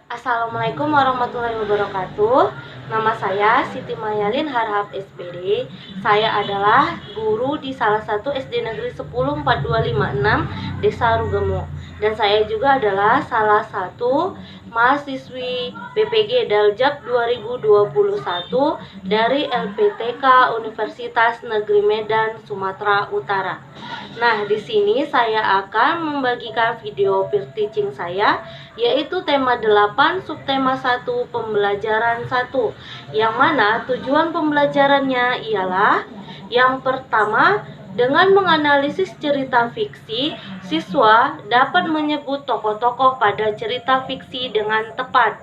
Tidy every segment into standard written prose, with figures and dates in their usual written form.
Assalamualaikum warahmatullahi wabarakatuh. Nama saya Siti Mayalin Harhab SPD. Saya adalah guru di salah satu SD Negeri 10 4256 Desa Rugemo. Dan saya juga adalah salah satu mahasiswi BPG Daljak 2021 dari LPTK Universitas Negeri Medan, Sumatera Utara. Nah, di sini saya akan membagikan video peer teaching saya, yaitu tema 8 subtema 1 pembelajaran 1, yang mana tujuan pembelajarannya ialah yang pertama, dengan menganalisis cerita fiksi, siswa dapat menyebut tokoh-tokoh pada cerita fiksi dengan tepat.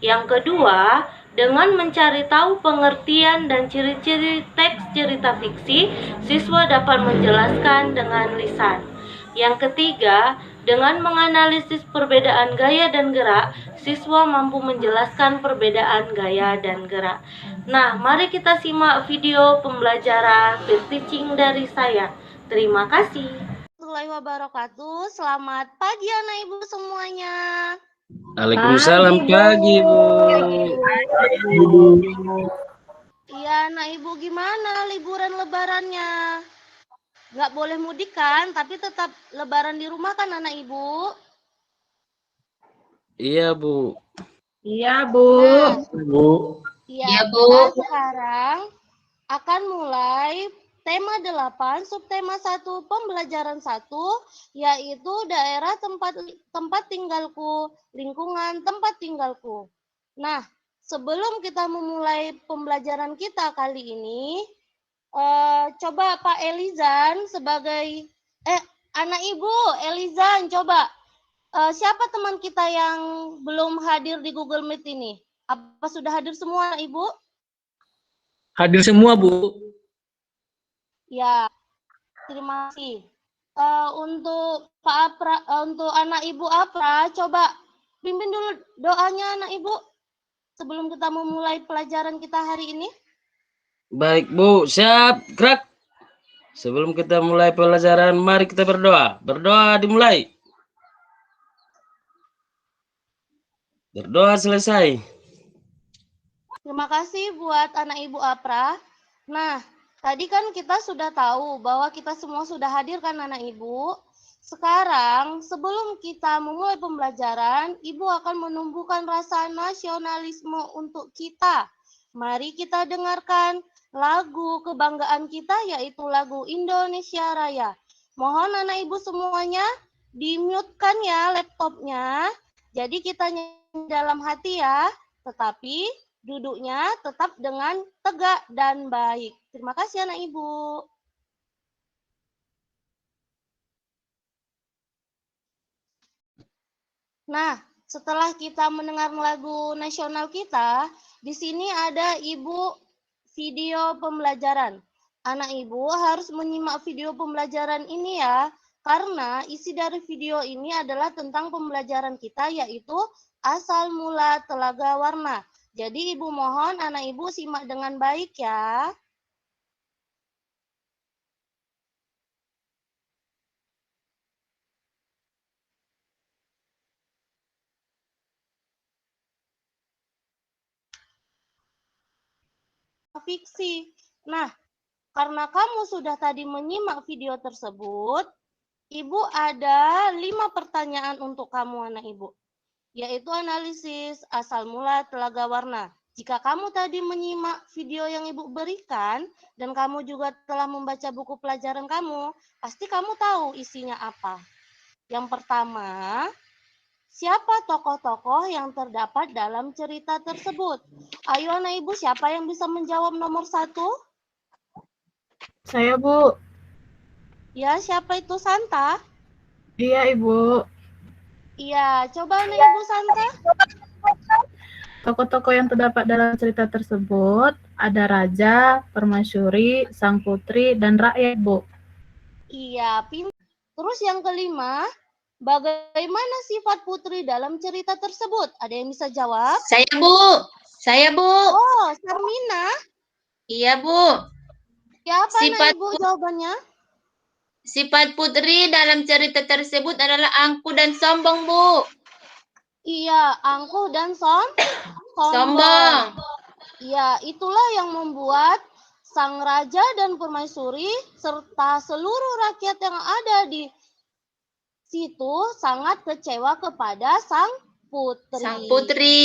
Yang kedua, dengan mencari tahu pengertian dan ciri-ciri teks cerita fiksi, siswa dapat menjelaskan dengan lisan. Yang ketiga, dengan menganalisis perbedaan gaya dan gerak, siswa mampu menjelaskan perbedaan gaya dan gerak. Nah, mari kita simak video pembelajaran peer teaching dari saya. Terima kasih. Warahmatullahi wabarakatuh. Selamat pagi anak ibu semuanya. Waalaikumsalam pagi, Bu. Iya, anak ibu gimana liburan lebarannya? Nggak boleh mudik kan, tapi tetap lebaran di rumah kan anak ibu? Iya, Bu. Iya, Bu. Nah, Bu. iya, kita sekarang akan mulai tema 8, subtema 1, pembelajaran 1, yaitu daerah tempat tinggalku, lingkungan tempat tinggalku. Nah, sebelum kita memulai pembelajaran kita kali ini, coba Pak Elizan sebagai anak ibu Elizan, coba siapa teman kita yang belum hadir di Google Meet ini? Apa sudah hadir semua, Ibu? Hadir semua, Bu. Ya, terima kasih. Untuk Pak Apra, untuk anak Ibu Apra, coba pimpin dulu doanya anak Ibu sebelum kita memulai pelajaran kita hari ini. Baik, Bu. Siap, gerak. Sebelum kita mulai pelajaran, mari kita berdoa. Berdoa dimulai. Berdoa selesai. Terima kasih buat anak Ibu Apra. Nah, tadi kan kita sudah tahu bahwa kita semua sudah hadir kan anak Ibu. Sekarang, sebelum kita memulai pembelajaran, Ibu akan menumbuhkan rasa nasionalisme untuk kita. Mari kita dengarkan lagu kebanggaan kita, yaitu lagu Indonesia Raya. Mohon anak Ibu semuanya di-mute-kan ya laptopnya. Jadi kita nyanyi dalam hati ya, tetapi duduknya tetap dengan tegak dan baik. Terima kasih anak Ibu. Nah, setelah kita mendengar lagu nasional kita, di sini ada Ibu video pembelajaran. Anak Ibu harus menyimak video pembelajaran ini ya, karena isi dari video ini adalah tentang pembelajaran kita, yaitu asal mula telaga warna. Jadi Ibu mohon anak Ibu simak dengan baik ya. Fiksi. Nah, karena kamu sudah tadi menyimak video tersebut, Ibu ada 5 pertanyaan untuk kamu anak Ibu, yaitu analisis asal mula telaga warna. Jika kamu tadi menyimak video yang Ibu berikan, dan kamu juga telah membaca buku pelajaran kamu, pasti kamu tahu isinya apa. Yang pertama, siapa tokoh-tokoh yang terdapat dalam cerita tersebut? Ayo anak Ibu, siapa yang bisa menjawab nomor 1? Saya, Bu. Ya, siapa itu Santa? Iya, Ibu. Iya, coba anak Ibu Santa. Tokoh-tokoh yang terdapat dalam cerita tersebut ada raja, permaisuri, sang putri, dan rakyat, Bu. Iya, pintar. Terus yang kelima, bagaimana sifat putri dalam cerita tersebut? Ada yang bisa jawab? Saya, Bu. Saya, Bu. Oh, Sarmina. Iya, Bu. Siapa anak Ibu jawabannya? Sifat putri dalam cerita tersebut adalah angkuh dan sombong, Bu. Iya, angkuh dan sombong. Sombong. Iya, itulah yang membuat sang raja dan permaisuri serta seluruh rakyat yang ada di situ sangat kecewa kepada sang putri. Sang putri.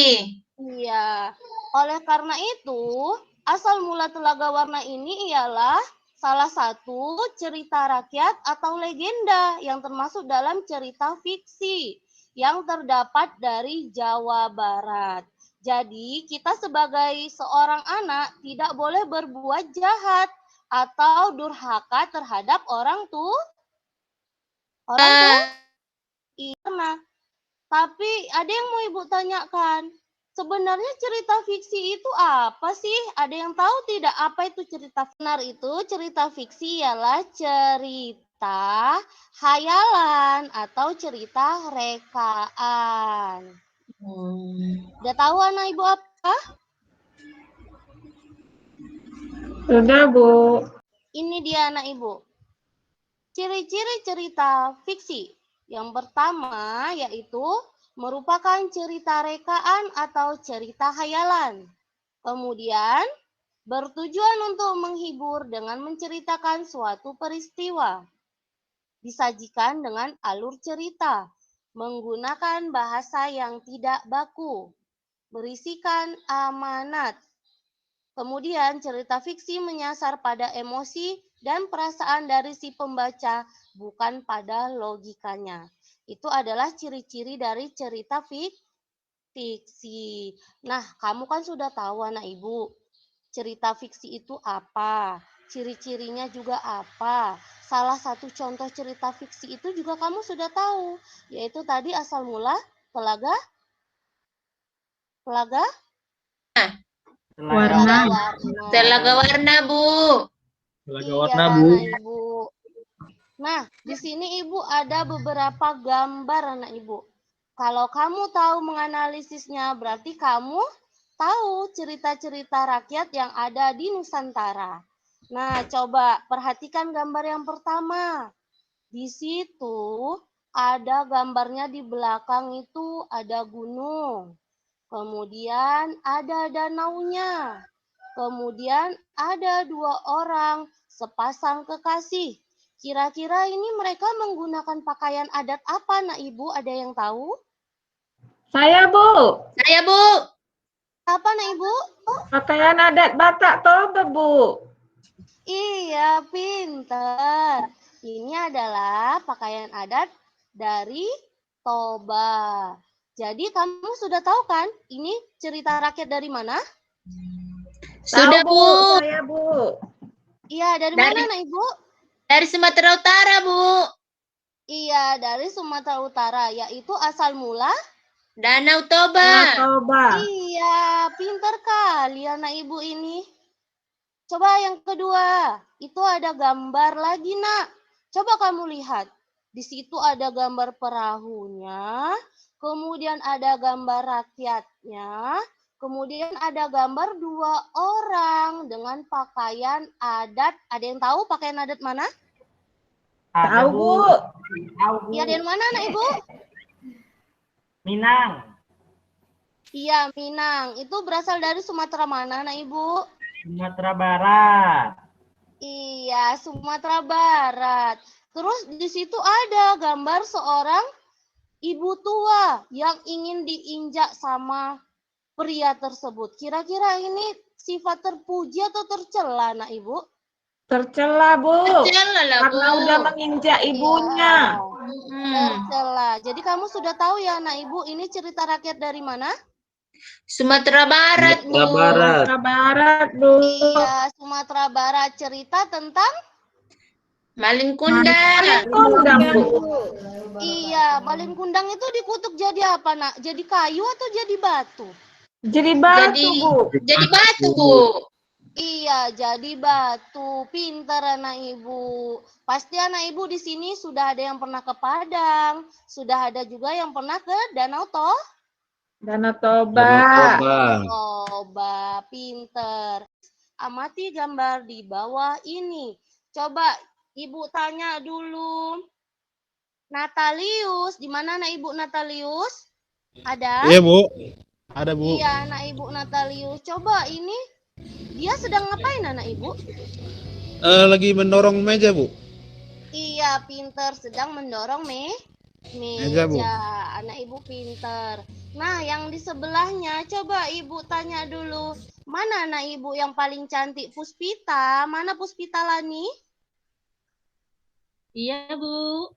Iya. Oleh karena itu, asal mula Telaga Warna ini ialah salah satu cerita rakyat atau legenda yang termasuk dalam cerita fiksi yang terdapat dari Jawa Barat. Jadi, kita sebagai seorang anak tidak boleh berbuat jahat atau durhaka terhadap orang tua. Iya, tapi ada yang mau Ibu tanyakan. Sebenarnya cerita fiksi itu apa sih? Ada yang tahu tidak apa itu cerita benar itu? Cerita fiksi ialah cerita hayalan atau cerita rekaan. Udah tahu anak Ibu apa? Sudah, Bu. Ini dia anak Ibu. Ciri-ciri cerita fiksi. Yang pertama yaitu merupakan cerita rekaan atau cerita hayalan. Kemudian, bertujuan untuk menghibur dengan menceritakan suatu peristiwa. Disajikan dengan alur cerita, menggunakan bahasa yang tidak baku, berisikan amanat. Kemudian, cerita fiksi menyasar pada emosi dan perasaan dari si pembaca, bukan pada logikanya. Itu adalah ciri-ciri dari cerita fiksi. Nah, kamu kan sudah tahu anak Ibu, cerita fiksi itu apa, ciri-cirinya juga apa. Salah satu contoh cerita fiksi itu juga kamu sudah tahu, yaitu tadi asal mula Telaga Warna. Telaga Warna, Bu. Telaga Warna, Bu. Ibu. Nah, di sini Ibu ada beberapa gambar anak Ibu. Kalau kamu tahu menganalisisnya, berarti kamu tahu cerita-cerita rakyat yang ada di Nusantara. Nah, coba perhatikan gambar yang pertama. Di situ ada gambarnya, di belakang itu ada gunung. Kemudian ada danaunya. Kemudian ada 2 orang, sepasang kekasih. Kira-kira ini mereka menggunakan pakaian adat apa, Nak Ibu? Ada yang tahu? Saya, Bu. Saya, Bu. Apa, Nak Ibu? Pakaian adat Batak Toba, Bu. Iya, pinter. Ini adalah pakaian adat dari Toba. Jadi kamu sudah tahu kan ini cerita rakyat dari mana? Sudah, Tahu, Bu. Saya, Bu. Iya, dari mana, Nak Ibu? Dari Sumatera Utara, Bu. Iya, dari Sumatera Utara, yaitu asal mula Danau Toba. Toba. Iya, pintar kali anak Ibu ini. Coba yang kedua, itu ada gambar lagi, Nak. Coba kamu lihat. Di situ ada gambar perahunya, kemudian ada gambar rakyatnya, kemudian ada gambar 2 orang dengan pakaian adat. Ada yang tahu pakaian adat mana? Tahu, Bu. Iya, dari mana, Nak Ibu? Minang. Iya, Minang. Itu berasal dari Sumatera mana, Nak Ibu? Sumatera Barat. Iya, Sumatera Barat. Terus di situ ada gambar seorang ibu tua yang ingin diinjak sama pria tersebut. Kira-kira ini sifat terpuji atau tercela, Nak Ibu? Tercela, Bu. Tercela lah, Bu. Karena udah menginjak ibunya. Tercela. Jadi kamu sudah tahu ya, Nak Ibu, ini cerita rakyat dari mana? Sumatera Barat, Bu. Sumatera Barat. Sumatera Barat, Bu. Iya, Sumatera Barat. Cerita tentang Malin Kundang. Kondang, Bu. Iya, Malin Kundang itu dikutuk jadi apa, Nak? Jadi kayu atau jadi batu? Jadi batu, Jadi- Bu. Jadi batu, Bu. Iya, jadi batu. Pintar anak Ibu. Pasti anak Ibu di sini sudah ada yang pernah ke Padang, sudah ada juga yang pernah ke Danau Danau Toba. Danau Toba. Toba. Pinter. Amati gambar di bawah ini. Coba Ibu tanya dulu. Natalius, di mana anak Ibu Natalius? Ada? Iya, Bu. Ada, Bu. Iya, anak Ibu Natalius. Coba ini dia sedang ngapain anak Ibu? Lagi mendorong meja, Bu. Iya, pinter. Sedang mendorong Meja, Bu. meja. Anak Ibu pinter. Nah, yang di sebelahnya, coba Ibu tanya dulu. Mana anak Ibu yang paling cantik? Puspita. Mana Puspita Lani? Iya, Bu.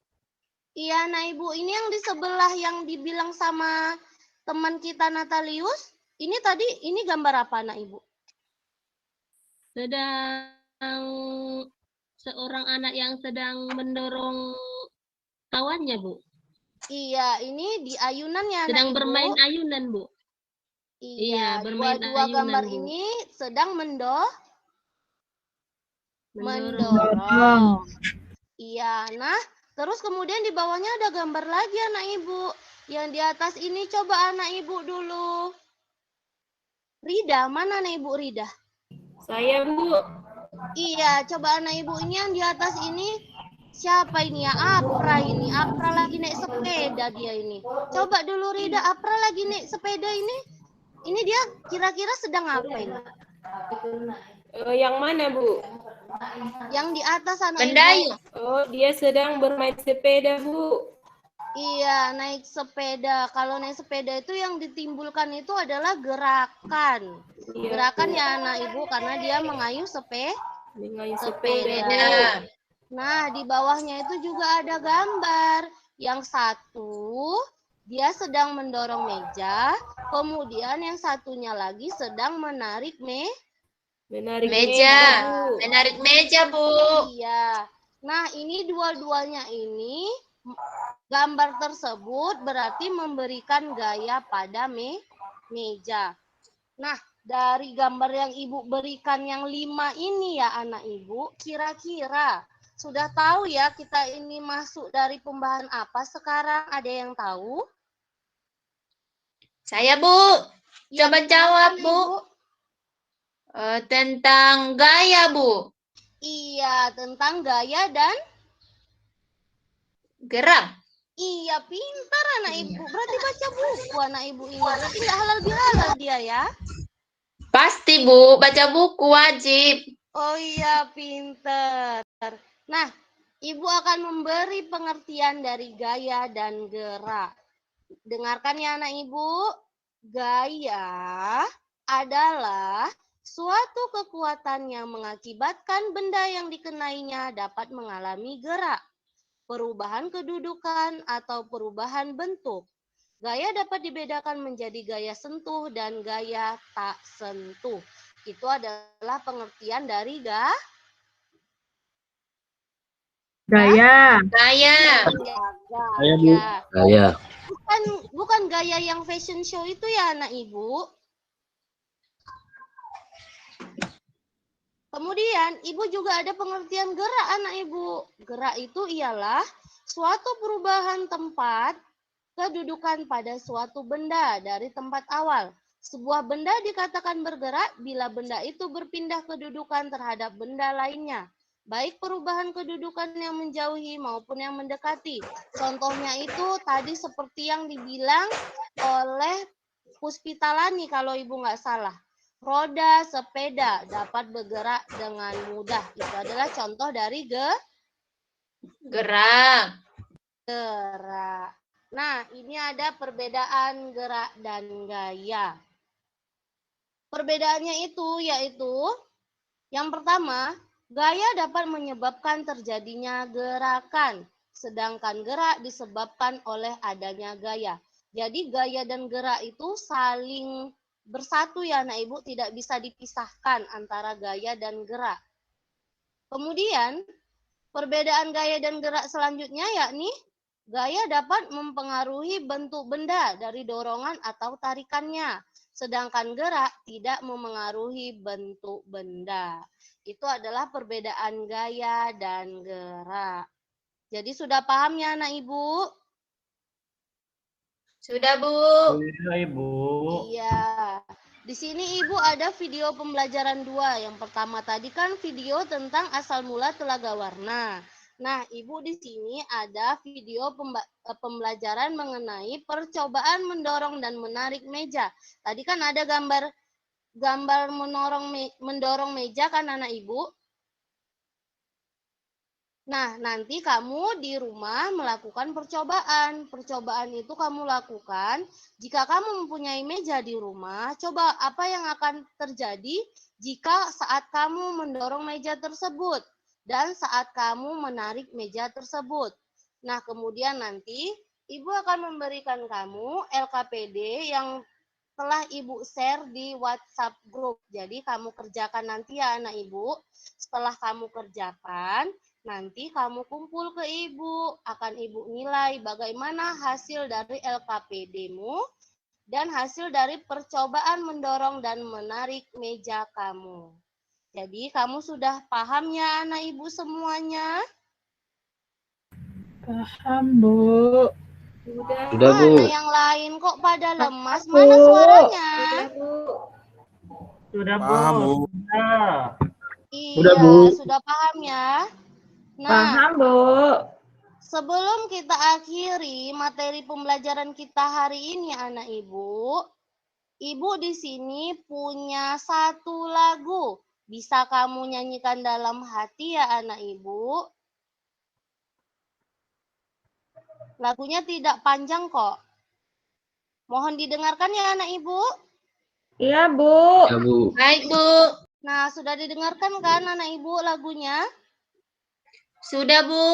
Iya, anak Ibu. Ini yang di sebelah yang dibilang sama teman kita Natalius. Ini tadi, ini gambar apa anak Ibu? Sedang seorang anak yang sedang mendorong kawannya, Bu. Iya, ini di ayunan ya anak Sedang Ibu. bermain ayunan, Bu. Iya, bermain dua ayunan, gambar Bu. ini sedang Mendorong. mendorong. Iya, nah terus kemudian di bawahnya ada gambar lagi anak Ibu. Yang di atas ini coba anak Ibu dulu. Rida, mana anak Ibu Rida? Saya, Bu. Iya, coba anak Ibu ini yang di atas ini siapa ini ya? Apra ini. Apra lagi naik sepeda dia ini. Coba dulu Rida, Apra lagi naik sepeda ini. Ini dia kira-kira sedang apa ini? Yang mana, Bu? Yang di atas anak Pendayu. Ibu. Oh, dia sedang bermain sepeda, Bu. Iya, naik sepeda. Kalau naik sepeda itu yang ditimbulkan itu adalah gerakan. Gerakan ya anak Ibu karena dia mengayuh Dengan sepeda. Nah, di bawahnya itu juga ada gambar. Yang satu, dia sedang mendorong meja. Kemudian yang satunya lagi sedang menarik Menarik Meja. Bu. Menarik meja, Bu. Iya. Nah, ini dua-duanya ini gambar tersebut berarti memberikan gaya pada meja. Nah, dari gambar yang Ibu berikan yang 5 ini ya anak Ibu, kira-kira sudah tahu ya kita ini masuk dari pembahasan apa sekarang? Ada yang tahu? Saya, Bu. Ya, Coba silakan, jawab, Bu. Ibu. Tentang gaya, Bu. Iya, tentang gaya dan Gerak. iya, pintar anak Ibu. Berarti baca buku anak Ibu ini. Berarti nggak halal bihalal dia ya? Pasti, Bu. Baca buku wajib. Oh iya, pintar. Nah, Ibu akan memberi pengertian dari gaya dan gerak. Dengarkan ya anak Ibu. Gaya adalah suatu kekuatan yang mengakibatkan benda yang dikenainya dapat mengalami gerak, perubahan kedudukan, atau perubahan bentuk. Gaya dapat dibedakan menjadi gaya sentuh dan gaya tak sentuh. Itu adalah pengertian dari Gaya. Gaya. gaya. Bu. Gaya. Bukan gaya yang fashion show itu ya anak Ibu. Kemudian Ibu juga ada pengertian gerak anak Ibu. Gerak itu ialah suatu perubahan tempat kedudukan pada suatu benda dari tempat awal. Sebuah benda dikatakan bergerak bila benda itu berpindah kedudukan terhadap benda lainnya. Baik perubahan kedudukan yang menjauhi maupun yang mendekati. Contohnya itu tadi seperti yang dibilang oleh Puspita Lani kalau Ibu nggak salah. Roda sepeda dapat bergerak dengan mudah. Itu adalah contoh dari Gerak. gerak. Nah, ini ada perbedaan gerak dan gaya. Perbedaannya itu yaitu yang pertama, gaya dapat menyebabkan terjadinya gerakan, sedangkan gerak disebabkan oleh adanya gaya. Jadi gaya dan gerak itu saling bersatu ya anak Ibu, tidak bisa dipisahkan antara gaya dan gerak. Kemudian, perbedaan gaya dan gerak selanjutnya yakni gaya dapat mempengaruhi bentuk benda dari dorongan atau tarikannya, sedangkan gerak tidak memengaruhi bentuk benda. Itu adalah perbedaan gaya dan gerak. Jadi sudah paham ya anak Ibu? Sudah, Bu. Iya, Ibu. Iya. Di sini Ibu ada video pembelajaran 2. Yang pertama tadi kan video tentang asal mula telaga warna. Nah, Ibu di sini ada video pembelajaran mengenai percobaan mendorong dan menarik meja. Tadi kan ada gambar mendorong meja kan anak Ibu? Nah, nanti kamu di rumah melakukan percobaan. Percobaan itu kamu lakukan jika kamu mempunyai meja di rumah. Coba apa yang akan terjadi jika saat kamu mendorong meja tersebut dan saat kamu menarik meja tersebut. Nah, kemudian nanti Ibu akan memberikan kamu LKPD yang telah Ibu share di WhatsApp group. Jadi kamu kerjakan nanti ya anak Ibu. Setelah kamu kerjakan, nanti kamu kumpul ke Ibu. Akan Ibu nilai bagaimana hasil dari LKPD-mu dan hasil dari percobaan mendorong dan menarik meja kamu. Jadi kamu sudah paham ya anak Ibu semuanya? Paham, Bu. Sudah. Sudah, Bu. Mana yang lain kok pada lemas? Mana suaranya? Sudah, Bu. Sudah, Bu. Paham, Bu. Sudah. Iya, Sudah, Bu. sudah paham ya? Nah, Paham, Bu. sebelum kita akhiri materi pembelajaran kita hari ini, anak Ibu, Ibu di sini punya satu lagu. Bisa kamu nyanyikan dalam hati ya, anak Ibu? Lagunya tidak panjang kok. Mohon didengarkan ya, anak Ibu. Iya, Bu. Ya, Bu. Baik, Bu. Nah, sudah didengarkan kan, anak Ibu, lagunya? Sudah, Bu.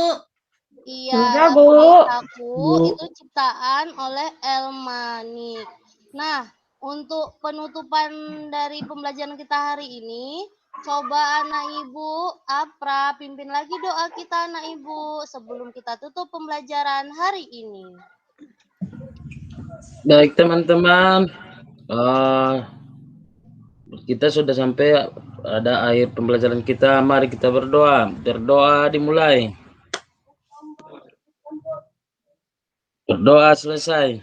Iya, Sudah, lagu Bu. Aku itu ciptaan oleh Elmanik. Nah, untuk penutupan dari pembelajaran kita hari ini, coba anak Ibu, Apra, pimpin lagi doa kita anak Ibu sebelum kita tutup pembelajaran hari ini. Baik teman-teman, kita sudah sampai ada akhir pembelajaran kita. Mari kita berdoa. Berdoa dimulai. Berdoa selesai.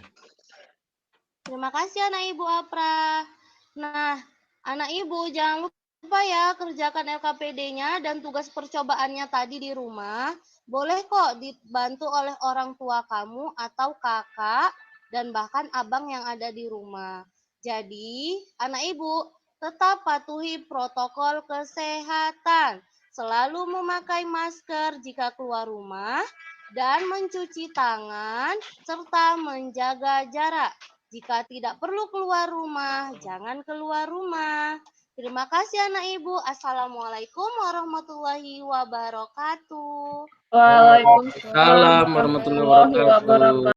Terima kasih anak Ibu Apra. Nah, anak Ibu jangan lupa ya kerjakan LKPD-nya dan tugas percobaannya tadi di rumah. Boleh kok dibantu oleh orang tua kamu atau kakak dan bahkan abang yang ada di rumah. Jadi, anak Ibu tetap patuhi protokol kesehatan. Selalu memakai masker jika keluar rumah dan mencuci tangan serta menjaga jarak. Jika tidak perlu keluar rumah, jangan keluar rumah. Terima kasih anak Ibu. Assalamualaikum warahmatullahi wabarakatuh. Waalaikumsalam Salam warahmatullahi wabarakatuh.